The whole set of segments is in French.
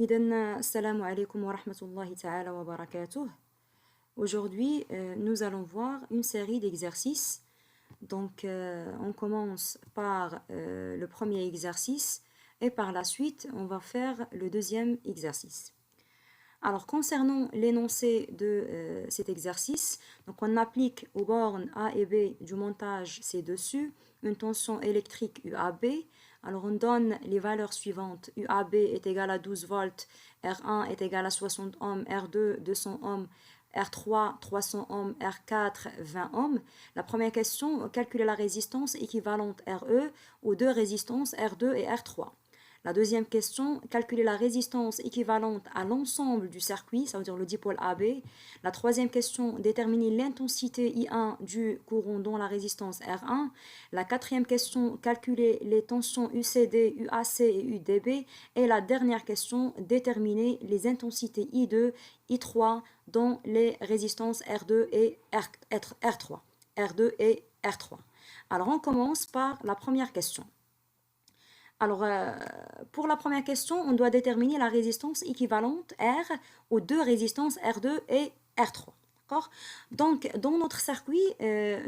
Assalamu alaikum wa rahmatullahi ta'ala wa barakatuh. Aujourd'hui, nous allons voir une série d'exercices. Donc, on commence par le premier exercice et par la suite, on va faire le deuxième exercice. Alors, concernant l'énoncé de cet exercice, donc on applique aux bornes A et B du montage ci-dessus une tension électrique UAB. Alors, on donne les valeurs suivantes. UAB est égal à 12 volts, R1 est égal à 60 ohms, R2 200 ohms, R3 300 ohms, R4 20 ohms. La première question, calculer la résistance équivalente RE aux deux résistances R2 et R3. La deuxième question, calculer la résistance équivalente à l'ensemble du circuit, ça veut dire le dipôle AB. La troisième question, déterminer l'intensité I1 du courant dans la résistance R1. La quatrième question, calculer les tensions UCD, UAC et UDB. Et la dernière question, déterminer les intensités I2, I3 dans les résistances R2 et R3. R2 et R3. Alors on commence par la première question. Alors, pour la première question, on doit déterminer la résistance équivalente R aux deux résistances R2 et R3. D'accord? Donc, dans notre circuit,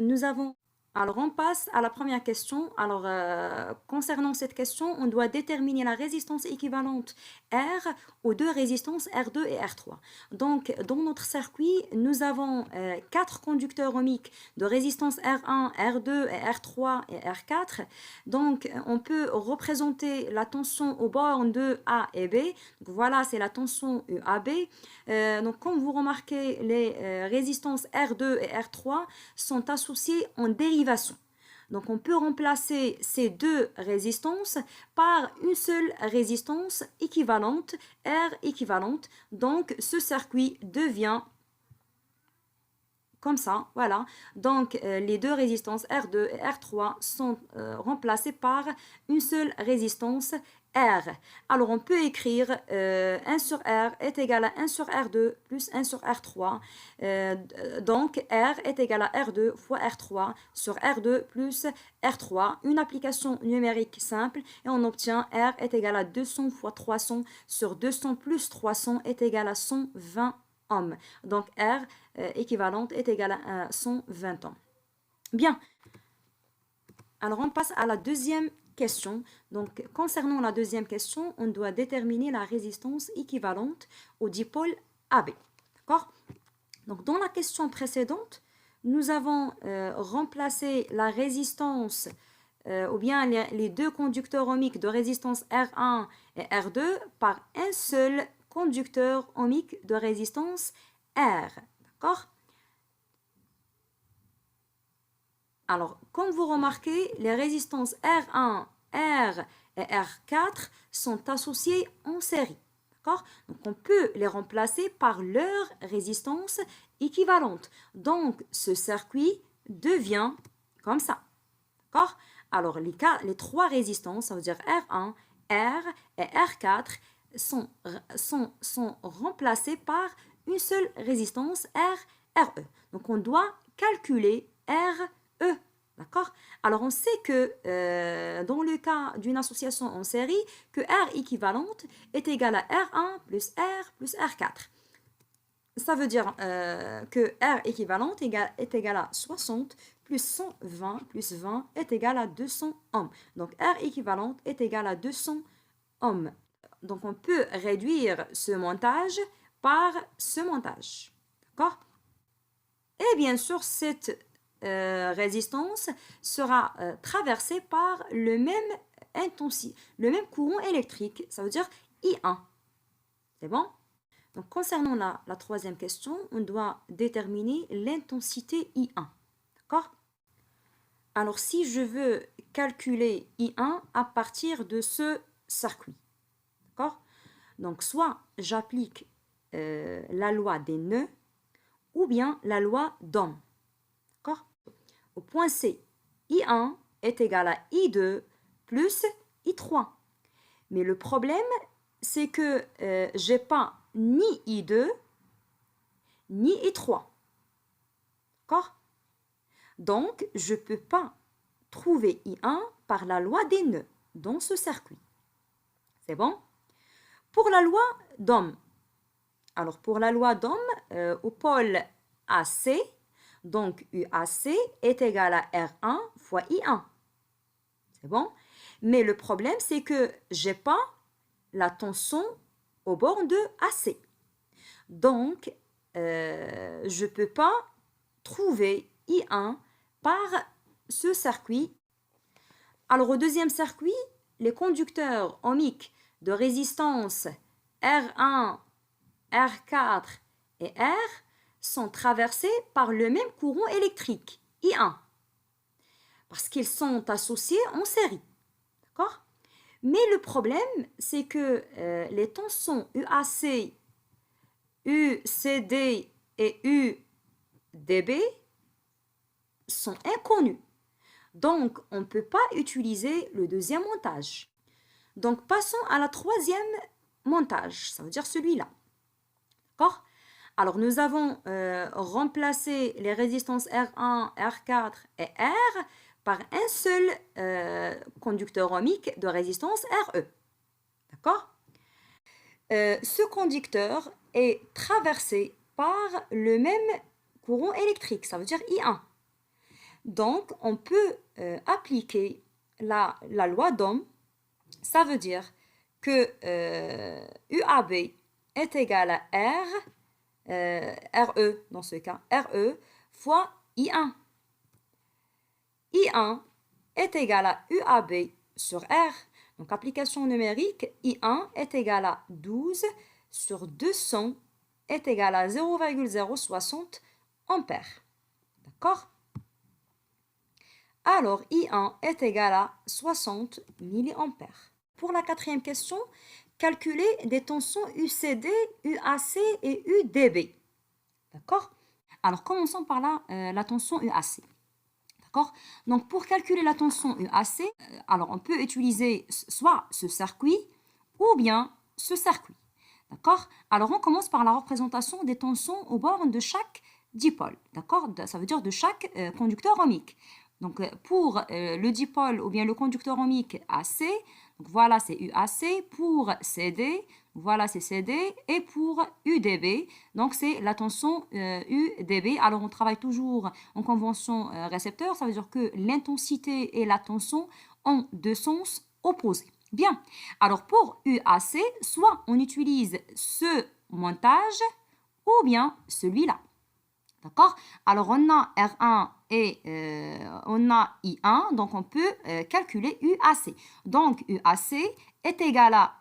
nous avons... Alors, on passe à la première question. Alors, concernant cette question, on doit déterminer la résistance équivalente R aux deux résistances R2 et R3. Donc, dans notre circuit, nous avons 4 conducteurs ohmiques de résistance R1, R2, et R3 et R4. Donc, on peut représenter la tension aux bornes de A et B. Donc, voilà, c'est la tension UAB. Donc, comme vous remarquez, les résistances R2 et R3 sont associées en dérivation. Donc, on peut remplacer ces deux résistances par une seule résistance équivalente, R équivalente. Donc, ce circuit devient comme ça, voilà. Donc, les deux résistances R2 et R3 sont remplacées par une seule résistance R. Alors, on peut écrire 1 sur R est égal à 1 sur R2 plus 1 sur R3. Donc, R est égal à R2 fois R3 sur R2 plus R3. Une application numérique simple et on obtient R est égal à 200 fois 300 sur 200 plus 300 est égal à 120 ohms. Donc, R équivalente est égale à 120 ohms. Bien. Alors, on passe à la deuxième question. Donc, concernant la deuxième question, on doit déterminer la résistance équivalente au dipôle AB. D'accord? Donc, dans la question précédente, nous avons remplacé la résistance ou bien les deux conducteurs ohmiques de résistance R1 et R2 par un seul conducteur ohmique de résistance R. D'accord? Alors, comme vous remarquez, les résistances R1, R et R4 sont associées en série. D'accord? Donc, on peut les remplacer par leur résistance équivalente. Donc, ce circuit devient comme ça. D'accord? Alors, les trois résistances, ça veut dire R1, R et R4, sont remplacées par une seule résistance RE. Donc, on doit calculer RE. D'accord? Alors, on sait que dans le cas d'une association en série, que R équivalente est égale à R1 plus R4. Ça veut dire que R équivalente est égale à 60 plus 120 plus 20 est égal à 200 ohms. Donc, R équivalente est égale à 200 ohms. Donc, on peut réduire ce montage par ce montage. D'accord? Et bien sûr, cette résistance sera traversée par le même courant électrique, ça veut dire I1. C'est bon? Donc, concernant la troisième question, on doit déterminer l'intensité I1. D'accord? Alors, si je veux calculer I1 à partir de ce circuit, d'accord? Donc, soit j'applique la loi des nœuds ou bien la loi d'Ohm. D'accord? Au point C, I1 est égal à I2 plus I3. Mais le problème, c'est que je n'ai pas ni I2 ni I3. D'accord? Donc, je ne peux pas trouver I1 par la loi des nœuds dans ce circuit. C'est bon? Pour la loi d'Ohm, alors pour la loi d'Ohm, au pôle AC, donc UAC est égal à R1 fois I1. C'est bon? Mais le problème, c'est que je n'ai pas la tension au bord de AC. Donc, je ne peux pas trouver I1 par ce circuit. Alors, au deuxième circuit, les conducteurs ohmiques de résistance R1, R4 et R sont traversés par le même courant électrique, I1, parce qu'ils sont associés en série. D'accord? Mais le problème, c'est que les tensions UAC, UCD et UDB sont inconnues. Donc, on ne peut pas utiliser le deuxième montage. Donc, passons à la troisième montage, ça veut dire celui-là. D'accord? Alors, nous avons remplacé les résistances R1, R4 et R par un seul conducteur ohmique de résistance RE. D'accord? Ce conducteur est traversé par le même courant électrique, ça veut dire I1. Donc, on peut appliquer la loi d'Ohm. Ça veut dire que UAB est égal à RE, dans ce cas, RE fois I1. I1 est égal à UAB sur R. Donc, application numérique, I1 est égal à 12 sur 200 est égal à 0,060 ampères. D'accord? Alors, I1 est égal à 60 milliampères. Pour la quatrième question, calculer des tensions UCD, UAC et UDB. D'accord? Alors, commençons par la tension UAC. D'accord? Donc, pour calculer la tension UAC, alors on peut utiliser soit ce circuit ou bien ce circuit. D'accord? Alors, on commence par la représentation des tensions aux bornes de chaque dipôle. D'accord? Ça veut dire de chaque conducteur ohmique. Donc, pour le dipôle ou bien le conducteur ohmique AC, donc voilà, c'est UAC. Pour CD, voilà, c'est CD. Et pour UDB, donc c'est la tension UDB. Alors, on travaille toujours en convention récepteur. Ça veut dire que l'intensité et la tension ont deux sens opposés. Bien. Alors, pour UAC, soit on utilise ce montage ou bien celui-là. D'accord? Alors, on a R1 et on a I1, donc on peut calculer UAC. Donc, UAC est égal à,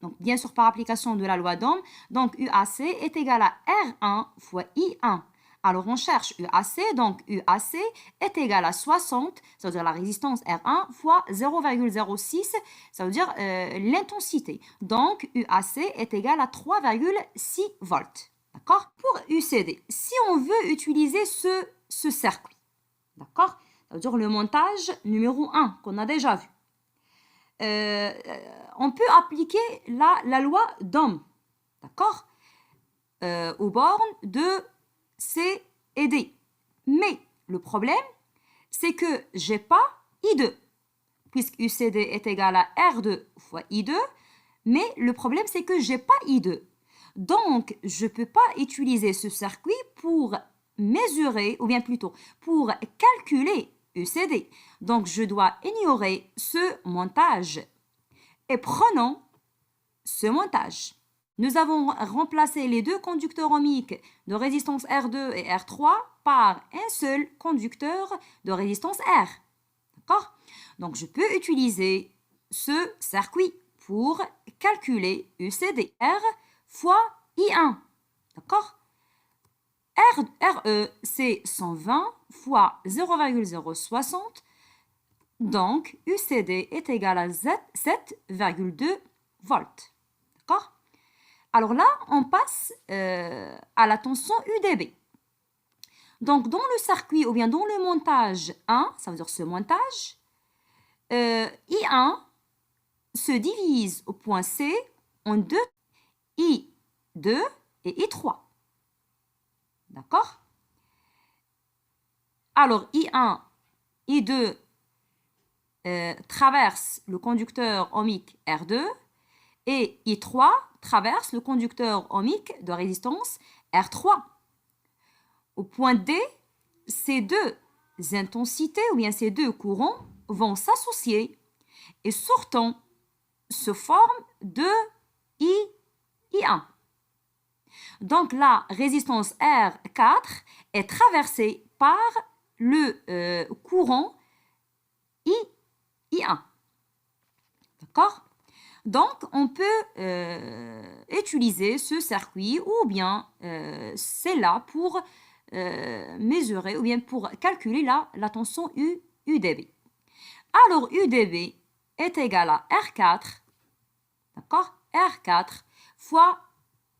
donc bien sûr par application de la loi d'Ohm, donc UAC est égal à R1 fois I1. Alors, on cherche UAC, donc UAC est égal à 60, ça veut dire la résistance R1 fois 0,06, ça veut dire l'intensité. Donc, UAC est égal à 3,6 volts. D'accord? Pour UCD, si on veut utiliser ce circuit, d'accord? Ça veut dire le montage numéro 1 qu'on a déjà vu. On peut appliquer la loi d'Ohm, d'accord? Aux bornes de C et D. Mais le problème, c'est que je n'ai pas I2, puisque UCD est égal à R2 fois I2, mais le problème, c'est que je n'ai pas I2. Donc, je ne peux pas utiliser ce circuit pour mesurer, ou bien plutôt pour calculer UCD. Donc, je dois ignorer ce montage. Et prenons ce montage. Nous avons remplacé les deux conducteurs ohmiques de résistance R2 et R3 par un seul conducteur de résistance R. D'accord? Donc, je peux utiliser ce circuit pour calculer UCD. R fois I1. D'accord? RE, c'est 120 fois 0,060. Donc, UCD est égal à 7,2 volts. D'accord? Alors là, on passe à la tension UDB. Donc, dans le circuit ou bien dans le montage 1, ça veut dire ce montage, I1 se divise au point C en deux, I2 et I3. D'accord? Alors, I1, I2 traverse le conducteur ohmique R2 et I3 traversent le conducteur ohmique de résistance R3. Au point D, ces deux intensités ou bien ces deux courants vont s'associer et sortant se forment deux I1. Donc la résistance R4 est traversée par le courant I1. D'accord? Donc on peut utiliser ce circuit ou bien c'est là pour mesurer ou bien pour calculer la tension UDB. Alors UDB est égal à R4, d'accord? R4 fois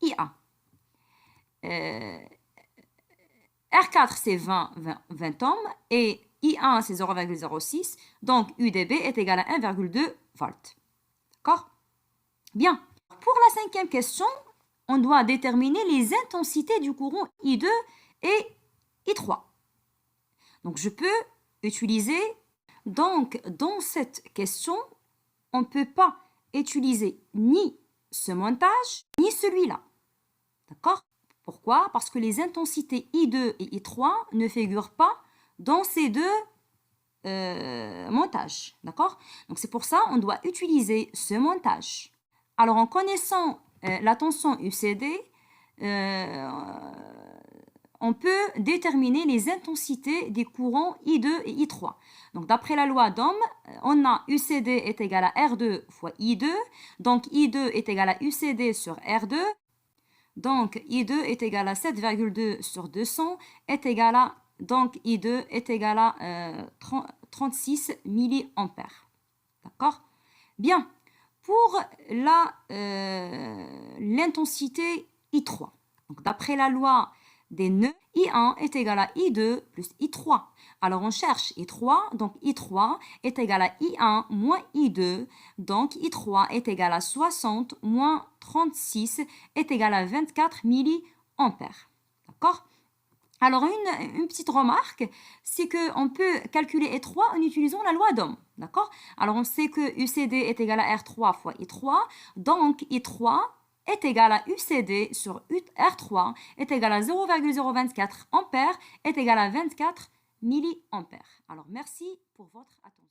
I1. R4 c'est 20 ohms et I1 c'est 0,06, donc UDB est égal à 1,2 volts. D'accord? Bien. Pour la cinquième question, on doit déterminer les intensités du courant I2 et I3. Donc je peux utiliser, donc dans cette question, on ne peut pas utiliser ni ce montage, ni celui-là. D'accord? Pourquoi? Parce que les intensités I2 et I3 ne figurent pas dans ces deux montages. D'accord? Donc c'est pour ça qu'on doit utiliser ce montage. Alors en connaissant la tension UCD, on peut déterminer les intensités des courants I2 et I3. Donc, d'après la loi d'Ohm, on a UCD est égal à R2 fois I2. Donc, I2 est égal à UCD sur R2. Donc, I2 est égal à 7,2 sur 200 est égal à, donc, I2 est égal à 36 milliampères. D'accord? Bien. Pour l'intensité I3, donc d'après la loi des nœuds, I1 est égal à I2 plus I3. Alors on cherche I3, donc I3 est égal à I1 moins I2, donc I3 est égal à 60 moins 36 est égal à 24 milliampères. D'accord? Alors une petite remarque, c'est qu'on peut calculer I3 en utilisant la loi d'Ohm. D'accord? Alors on sait que UCD est égal à R3 fois I3, donc I3 est égal à UCD sur R3 est égal à 0,024 ampères est égal à 24 milliampères. Alors merci pour votre attention.